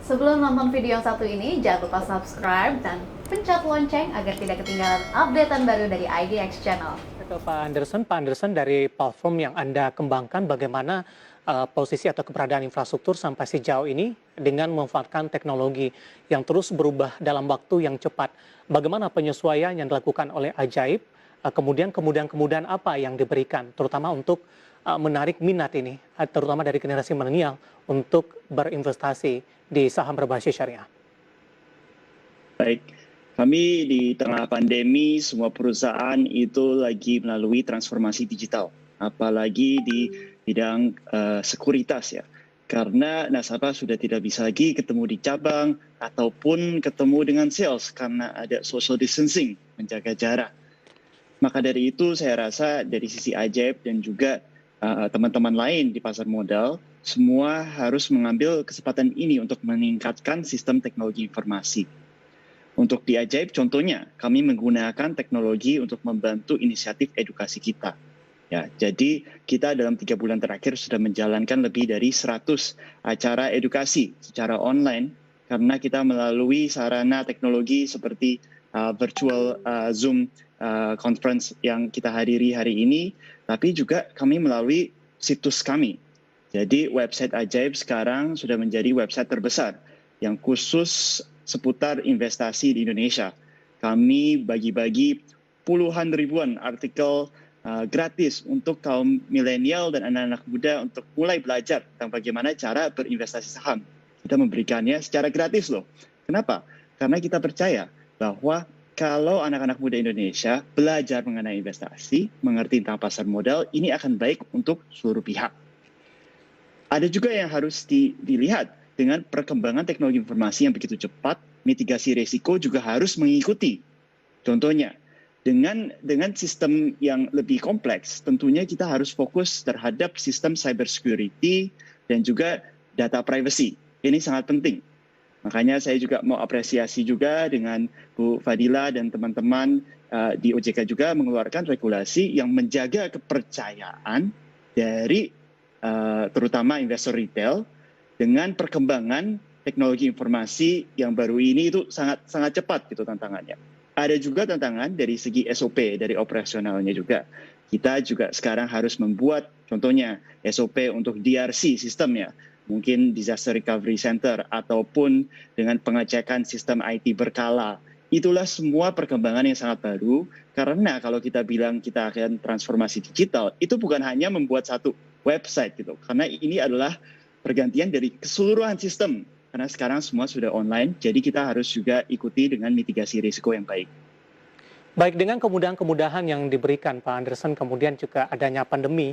Sebelum nonton video yang satu ini, jangan lupa subscribe dan pencet lonceng agar tidak ketinggalan updatean baru dari IDX Channel. Ke Pak Anderson dari platform yang Anda kembangkan, bagaimana posisi atau keberadaan infrastruktur sampai sejauh ini dengan memanfaatkan teknologi yang terus berubah dalam waktu yang cepat. Bagaimana penyesuaian yang dilakukan oleh Ajaib, kemudian apa yang diberikan, terutama untuk menarik minat ini, terutama dari generasi milenial untuk berinvestasi di saham berbasis syariah. Baik, kami di tengah pandemi semua perusahaan itu lagi melalui transformasi digital, apalagi di bidang sekuritas ya. Karena nasabah sudah tidak bisa lagi ketemu di cabang ataupun ketemu dengan sales karena ada social distancing, menjaga jarak. Maka dari itu saya rasa dari sisi Ajaib dan juga teman-teman lain di pasar modal, semua harus mengambil kesempatan ini untuk meningkatkan sistem teknologi informasi. Untuk di Ajaib contohnya, kami menggunakan teknologi untuk membantu inisiatif edukasi kita. Ya, jadi kita dalam 3 bulan terakhir sudah menjalankan lebih dari 100 acara edukasi secara online karena kita melalui sarana teknologi seperti virtual Zoom conference yang kita hadiri hari ini, tapi juga kami melalui situs kami. Jadi website Ajaib sekarang sudah menjadi website terbesar yang khusus seputar investasi di Indonesia. Kami bagi-bagi puluhan ribuan artikel gratis untuk kaum milenial dan anak-anak muda untuk mulai belajar tentang bagaimana cara berinvestasi saham. Kita memberikannya secara gratis loh. Kenapa? Karena kita percaya bahwa kalau anak-anak muda Indonesia belajar mengenai investasi, mengerti tentang pasar modal, ini akan baik untuk seluruh pihak. Ada juga yang harus dilihat dengan perkembangan teknologi informasi yang begitu cepat, mitigasi risiko juga harus mengikuti. Contohnya, dengan sistem yang lebih kompleks, tentunya kita harus fokus terhadap sistem cybersecurity dan juga data privacy. Ini sangat penting. Makanya saya juga mau apresiasi juga dengan Bu Fadila dan teman-teman di OJK juga mengeluarkan regulasi yang menjaga kepercayaan dari terutama investor retail dengan perkembangan teknologi informasi yang baru ini itu sangat cepat gitu tantangannya. Ada juga tantangan dari segi SOP, dari operasionalnya juga. Kita juga sekarang harus membuat contohnya SOP untuk DRC sistemnya, mungkin Disaster Recovery Center ataupun dengan pengecekan sistem IT berkala. Itulah semua perkembangan yang sangat baru karena kalau kita bilang kita akan transformasi digital, itu bukan hanya membuat satu website gitu. Karena ini adalah pergantian dari keseluruhan sistem. Karena sekarang semua sudah online, jadi kita harus juga ikuti dengan mitigasi risiko yang baik. Baik, dengan kemudahan-kemudahan yang diberikan Pak Anderson, kemudian juga adanya pandemi,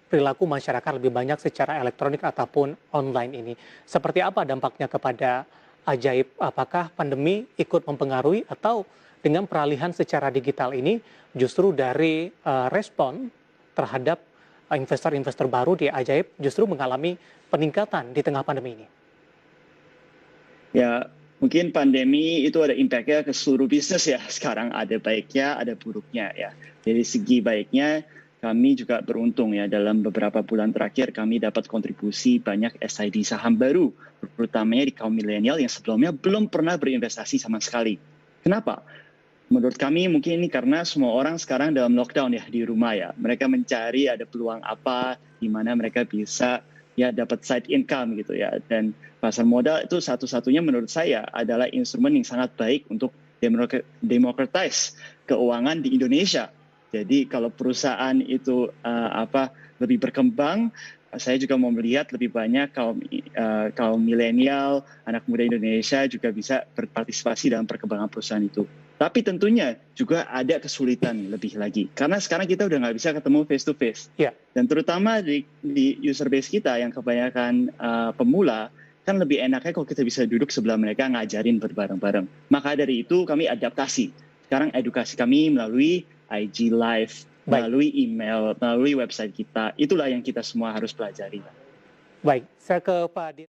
perilaku masyarakat lebih banyak secara elektronik ataupun online ini. Seperti apa dampaknya kepada Ajaib? Apakah pandemi ikut mempengaruhi atau dengan peralihan secara digital ini justru dari respon terhadap investor-investor baru di Ajaib justru mengalami peningkatan di tengah pandemi ini? Ya, mungkin pandemi itu ada impact-nya ke seluruh bisnis ya. Sekarang ada baiknya, ada buruknya ya. Dari segi baiknya, kami juga beruntung ya. Dalam beberapa bulan terakhir kami dapat kontribusi banyak SID saham baru, terutamanya di kaum milenial yang sebelumnya belum pernah berinvestasi sama sekali. Kenapa? Menurut kami mungkin ini karena semua orang sekarang dalam lockdown ya di rumah ya. Mereka mencari ada peluang apa di mana mereka bisa ya dapat side income gitu ya. Dan pasar modal itu satu-satunya menurut saya adalah instrumen yang sangat baik untuk democratize keuangan di Indonesia. Jadi kalau perusahaan itu lebih berkembang, saya juga mau melihat lebih banyak kaum milenial, anak muda Indonesia juga bisa berpartisipasi dalam perkembangan perusahaan itu. Tapi tentunya juga ada kesulitan lebih lagi. Karena sekarang kita udah nggak bisa ketemu face to face. Yeah. Dan terutama di user base kita yang kebanyakan pemula, kan lebih enaknya kalau kita bisa duduk sebelah mereka ngajarin berbareng-bareng. Maka dari itu kami adaptasi. Sekarang edukasi kami melalui IG Live, melalui email, melalui website kita. Itulah yang kita semua harus pelajari. Baik, saya ke Pak Adit.